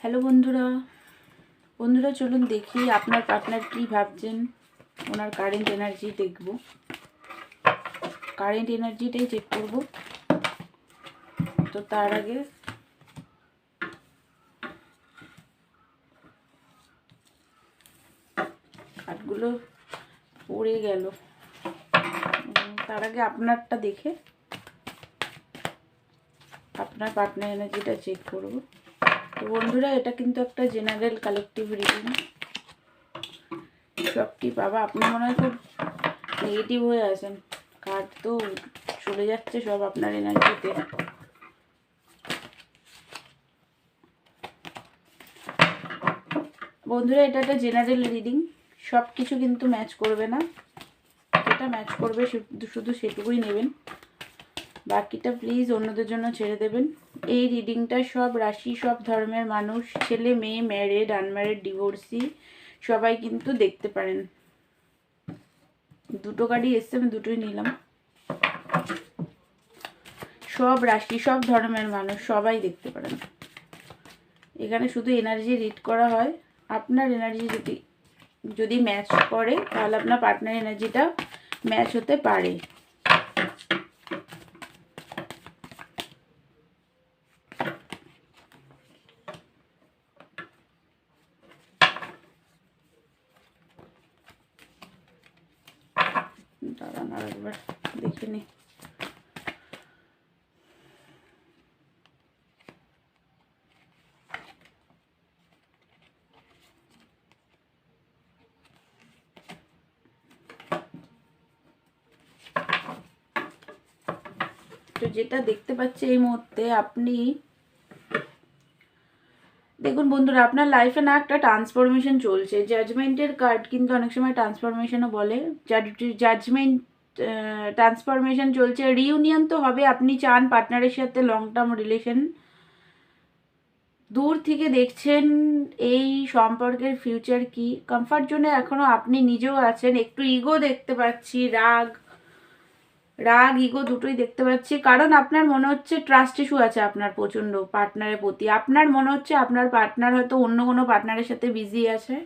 Hello বন্ধুরা, বন্ধুরা চলুন দেখি আপনার পার্টনার কি ভাবছেন। ওনার কারেন্ট এনার্জি দেখব, কারেন্ট এনার্জিটাই চেক করব। তো তার আগে কার্ডগুলো পড়ে গেল। তার আগে আপনারটা দেখে আপনার পার্টনার এনার্জিটা চেক করব। তো বন্ধুরা, এটা কিন্তু একটা জেনারেল কালেকটিভ রিডিং। সবটি বাবা, আপনি মনে হয় খুব নেগেটিভ হয়ে আছেন। কার্ড তো চলে যাচ্ছে সব আপনার এনার্জিতে। বন্ধুরা, এটা একটা জেনারেল রিডিং, সব কিছু কিন্তু ম্যাচ করবে না। যেটা ম্যাচ করবে শুধু সেটুকুই নেবেন, বাকিটা প্লিজ অন্যদের জন্য ছেড়ে দেবেন। এই রিডিংটা সব রাশি, সব ধর্মের মানুষ, ছেলে মেয়ে, ম্যারিড, আনম্যারিড, ডিভোর্সি সবাই কিন্তু দেখতে পারেন। দুটো কার্ডই এসছে, আমি দুটোই নিলাম। সব রাশি, সব ধর্মের মানুষ সবাই দেখতে পারেন। এখানে শুধু এনার্জি রিড করা হয়। আপনার এনার্জি যদি ম্যাচ করে তাহলে আপনার পার্টনার এনার্জিটা ম্যাচ হতে পারে। দাঁড়ান আর একবার দেখে নি। তো যেটা দেখতে পাচ্ছি এই মুহূর্তে, আপনি দেখুন বন্ধুরা, আপনার লাইফে না একটা ট্রান্সফরমেশন চলছে। জাজমেন্টের কার্ড কিন্তু অনেক সময় ট্রান্সফরমেশনও বলে। জাজমেন্ট, ট্রান্সফরমেশন চলছে। রিইউনিয়ন তো হবে, আপনি চান পার্টনারের সাথে লং টার্ম রিলেশন। দূর থেকে দেখছেন এই সম্পর্কের ফিউচার কি। কমফর্ট জোনে এখনো আপনি নিজেও আছেন। একটু ইগো দেখতে পাচ্ছি, রাগ ইগো দুটোই দেখতে পাচ্ছি। কারণ আপনার মনে হচ্ছে ট্রাস্ট ইস্যু আছে আপনার প্রচণ্ড পার্টনারের প্রতি। আপনার মনে হচ্ছে আপনার পার্টনার হয়তো অন্য কোনো পার্টনারের সাথে বিজি আছে,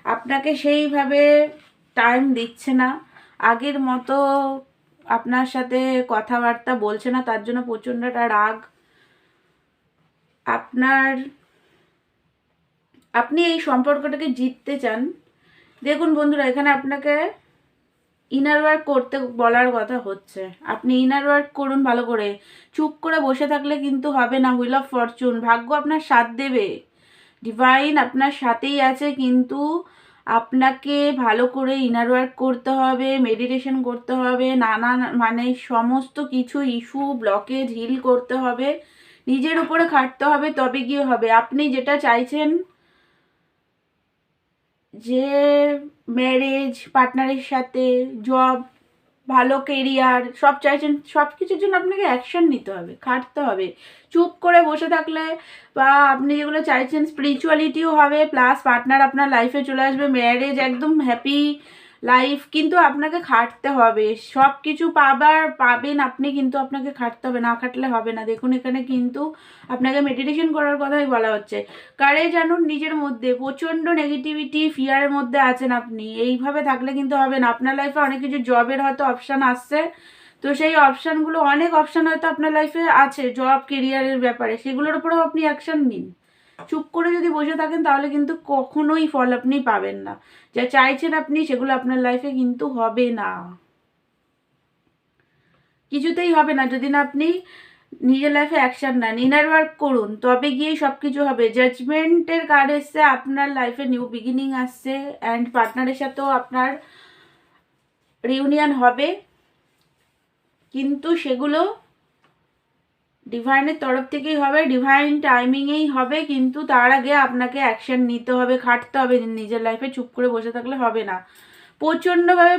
আপনাকে সেইভাবে টাইম দিচ্ছে না, আগের মতো আপনার সাথে কথাবার্তা বলছে না, তার জন্য প্রচণ্ড একটা রাগ আপনার। আপনি এই সম্পর্কটাকে জিততে চান। দেখুন বন্ধুরা, এখানে আপনাকে ইনার ওয়ার্ক করতে বলার কথা হচ্ছে। আপনি ইনার ওয়ার্ক করুন ভালো করে। চুপ করে বসে থাকলে কিন্তু হবে না। হুইল অফ ফরচুন, ভাগ্য আপনার সাথ দেবে, ডিভাইন আপনার সাথেই আছে, কিন্তু আপনাকে ভালো করে ইনার ওয়ার্ক করতে হবে, মেডিটেশন করতে হবে, নানান মানে সমস্ত কিছু ইস্যু ব্লকেজ হিল করতে হবে, নিজের উপরে খাটতে হবে, তবে গিয়ে হবে। আপনি যেটা চাইছেন, যে ম্যারেজ, পার্টনারের সাথে জব, ভালো কেরিয়ার সব চাইছেন, সব কিছুর জন্য আপনাকে অ্যাকশন নিতে হবে, খাটতে হবে। চুপ করে বসে থাকলে বা আপনি যেগুলো চাইছেন স্পিরিচুয়ালিটিও হবে, প্লাস পার্টনার আপনার লাইফে চলে আসবে, ম্যারেজ একদম হ্যাপি লাইফ, কিন্তু আপনাকে খাটতে হবে। সব কিছু পাবেন আপনি, কিন্তু আপনাকে খাটতে হবে, না খাটলে হবে না। দেখুন এখানে কিন্তু আপনাকে মেডিটেশন করার কথাই বলা হচ্ছে। কারেজ আনুন নিজের মধ্যে। প্রচণ্ড নেগেটিভিটি, ফিয়ারের মধ্যে আছেন আপনি। এইভাবে থাকলে কিন্তু হবে না। আপনার লাইফে অনেক কিছু জবের হয়তো অপশান আসছে, তো সেই অপশানগুলো, অনেক অপশান হয়তো আপনার লাইফে আছে জব কেরিয়ারের ব্যাপারে, সেগুলোর উপরেও আপনি অ্যাকশান নিন। চুপ করে যদি বসে থাকেন তাহলে কিন্তু কখনোই ফল আপনি পাবেন না। যা চাইছেন আপনি সেগুলো আপনার লাইফে কিন্তু হবে না, কিছুতেই হবে না যদি না আপনি নিজের লাইফে অ্যাকশন নেন, ইনার ওয়ার্ক করুন, তবে গিয়েই সব কিছু হবে। জাজমেন্টের কার্ড এসছে, আপনার লাইফে নিউ বিগিনিং আসছে, অ্যান্ড পার্টনারের সাথেও আপনার রিউনিয়ন হবে, কিন্তু সেগুলো ডিভাইনের তরফ থেকেই হবে, ডিভাইন টাইমিংয়েই হবে, কিন্তু তার আগে আপনাকে অ্যাকশন নিতে হবে, খাটতে হবে নিজের লাইফে। চুপ করে বসে থাকলে হবে না। প্রচণ্ডভাবে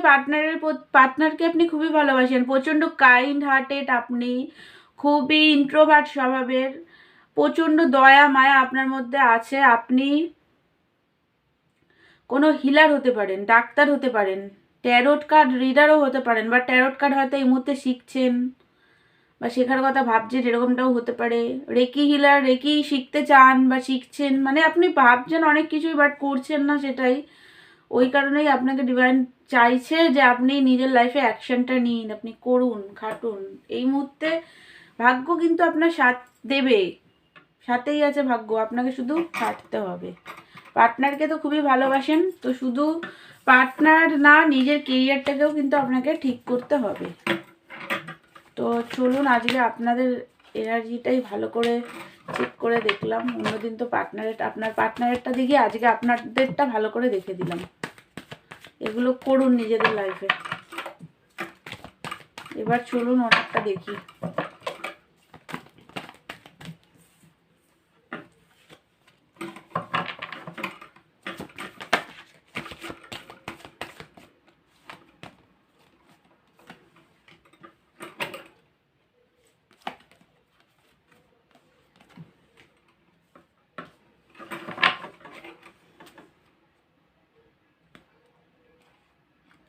পার্টনারকে আপনি খুবই ভালোবাসেন, প্রচণ্ড কাইন্ড হার্টেড, আপনি খুবই ইন্ট্রোভার্ট স্বভাবের, প্রচণ্ড দয়া মায়া আপনার মধ্যে আছে। আপনি কোনো হিলার হতে পারেন, ডাক্তার হতে পারেন, ট্যারোট কার্ড রিডারও হতে পারেন, বা ট্যারোট কার্ড হয়তো এই মুহূর্তে শিখছেন, বা শেখার কথা ভাবছেন, এরকমটাও হতে পারে। রেকি হিলার, রেকি শিখতে চান বা শিখছেন, মানে আপনি ভাবছেন অনেক কিছুই বাট করছেন না, সেটাই ওই কারণেই আপনাকে ডিভাইন চাইছে যে আপনি নিজের লাইফে অ্যাকশনটা নিন, আপনি করুন, খাটুন। এই মুহূর্তে ভাগ্য কিন্তু আপনার সাথ দেবে, সাথেই আছে ভাগ্য, আপনাকে শুধু খাটতে হবে। পার্টনারকে তো খুবই ভালোবাসেন, তো শুধু পার্টনার না, নিজের কেরিয়ারটাকেও কিন্তু আপনাকে ঠিক করতে হবে। তো চলুন আজকে আপনাদের এনার্জিটাই ভালো করে চেক করে দেখলাম। অন্যদিন তো আপনার পার্টনারেরটা দেখি, আজকে আপনাদেরটা ভালো করে দেখে দিলাম। এগুলো করুন নিজেদের লাইফে। এবার চলুন ওনারটা দেখি।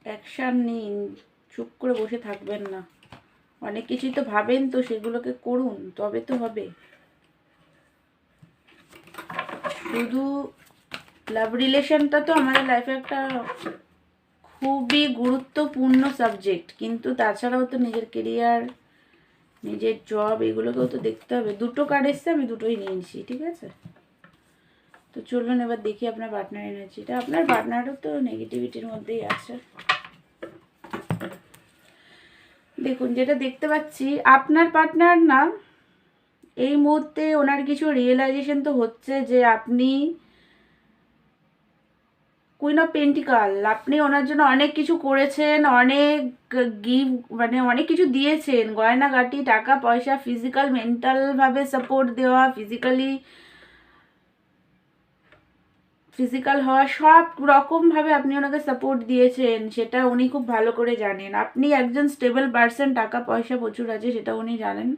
অ্যাকশান নিন, চুপ করে বসে থাকবেন না। অনেক কিছুই তো ভাবেন, তো সেগুলোকে করুন, তবে তো হবে। শুধু লাভ রিলেশনটা তো আমাদের লাইফে একটা খুবই গুরুত্বপূর্ণ সাবজেক্ট, কিন্তু তাছাড়াও তো নিজের কেরিয়ার, নিজের জব, এগুলোকেও তো দেখতে হবে। দুটো কার্ড এসছে, আমি দুটোই নিয়েছি, ঠিক আছে। তো চলুন এবার দেখি আপনার পার্টনার এনার্জিটা। আপনার পার্টনারও তো নেগেটিভিটির মধ্যেই আছে। দেখুন, যেটা দেখতে পাচ্ছি, আপনার পার্টনার না এই মুহূর্তে ওনার কিছু রিয়েলাইজেশন তো হচ্ছে যে আপনি কুইন অফ পেন্টিকাল, আপনি ওনার জন্য অনেক কিছু করেছেন, অনেক মানে অনেক কিছু দিয়েছেন, গয়নাগাটি, টাকা পয়সা, ফিজিক্যাল মেন্টালভাবে সাপোর্ট দেওয়া, ফিজিক্যাল হওয়া, সব রকমভাবে আপনি ওনাকে সাপোর্ট দিয়েছেন, সেটা উনি খুব ভালো করে জানেন। আপনি একজন স্টেবল পার্সন, টাকা পয়সা প্রচুর আছে, সেটা উনি জানেন।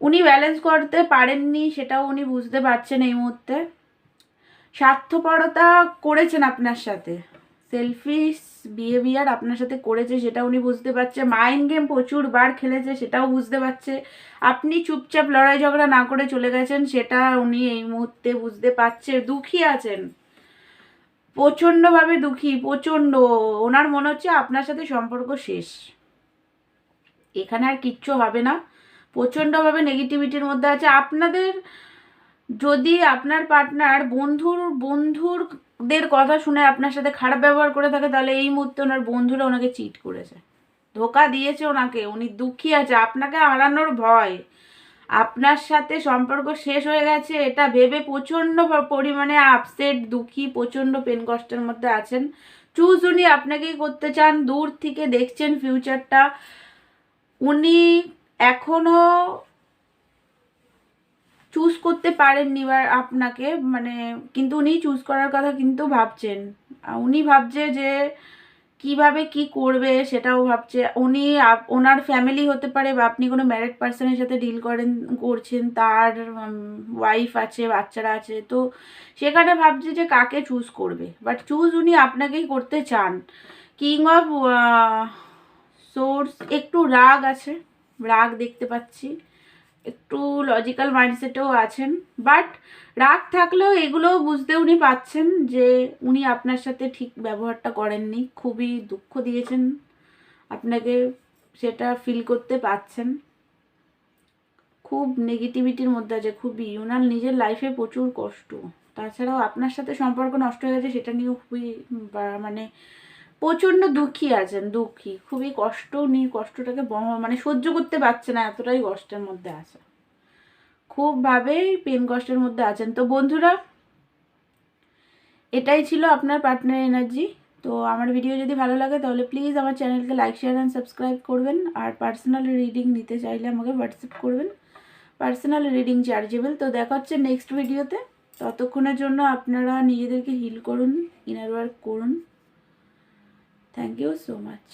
উনি ব্যালেন্স করতে পারেননি, সেটাও উনি বুঝতে পারছেন এই মুহূর্তে। স্বার্থপরতা করেছেন আপনার সাথে, সেলফিশ বিহেভিয়ার আপনার সাথে করেছে, সেটা উনি বুঝতে পারছে। মাইন্ড গেম প্রচুর বার খেলেছে, সেটাও বুঝতে পারছে। আপনি চুপচাপ লড়াই ঝগড়া না করে চলে গেছেন, সেটা উনি এই মুহূর্তে বুঝতে পারছে। দুঃখী আছেন, প্রচণ্ডভাবে দুঃখী, প্রচণ্ড। ওনার মনে হচ্ছে আপনার সাথে সম্পর্ক শেষ, এখানে আর কিচ্ছু হবে না। প্রচণ্ডভাবে নেগেটিভিটির মধ্যে আছে। আপনাদের যদি আপনার পার্টনার বন্ধুদের কথা শুনে আপনার সাথে খারাপ ব্যবহার করে থাকে, তাহলে এই মুহূর্তে ওনার বন্ধুরা ওনাকে চিট করেছে, ধোকা দিয়েছে ওনাকে। উনি দুঃখী আছে, আপনাকে হারানোর ভয়, আপনার সাথে সম্পর্ক শেষ হয়ে গেছে এটা ভেবে প্রচণ্ড পরিমাণে আপসেট, দুঃখী, প্রচণ্ড পেন কষ্টের মধ্যে আছেন। চুজ উনি আপনাকেই করতে চান, দূর থেকে দেখছেন ফিউচারটা। উনি এখনো চুজ করতে পারেননি বা আপনাকে, মানে কিন্তু উনি চুজ করার কথা কিন্তু ভাবছেন। উনি ভাবছে যে কিভাবে কি করবে, সেটাও ভাবছে উনি। ওনার ফ্যামিলি হতে পারে, বা আপনি কোনো ম্যারিড পার্সনের সাথে ডিল করছেন, তার ওয়াইফ আছে, বাচ্চারা আছে, তো সেখানে ভাবছে যে কাকে চুজ করবে। বাট চুজ উনি আপনাকেই করতে চান। কিং অফ সোর্স, একটু রাগ আছে, রাগ দেখতে পাচ্ছি, একটু লজিক্যাল মাইন্ডসেটেও আছেন, বাট রাগ থাকলেও এগুলোও বুঝতে উনি পাচ্ছেন যে উনি আপনার সাথে ঠিক ব্যবহারটা করেননি, খুবই দুঃখ দিয়েছেন আপনাকে, সেটা ফিল করতে পাচ্ছেন। খুব নেগেটিভিটির মধ্যে আছে, খুবই। ওনার নিজের লাইফে প্রচুর কষ্ট, তাছাড়াও আপনার সাথে সম্পর্ক নষ্ট হয়ে গেছে সেটা নিয়েও খুবই মানে প্রচণ্ড দুঃখী আছেন, দুঃখী, খুবই কষ্ট নিয়ে, কষ্টটাকে মানে সহ্য করতে পারছে না, এতটাই কষ্টের মধ্যে আছে, খুবভাবেই পেন কষ্টের মধ্যে আছেন। তো বন্ধুরা, এটাই ছিল আপনার পার্টনার এনার্জি। তো আমার ভিডিও যদি ভালো লাগে তাহলে প্লিজ আমার চ্যানেলকে লাইক, শেয়ার অ্যান্ড সাবস্ক্রাইব করবেন। আর পার্সোনাল রিডিং নিতে চাইলে আমাকে হোয়াটসঅ্যাপ করবেন, পার্সোনাল রিডিং চার্জেবল। তো দেখা হচ্ছে নেক্সট ভিডিওতে। ততক্ষণের জন্য আপনারা নিজেদেরকে হিল করুন, ইনার ওয়ার্ক করুন। Thank you so much.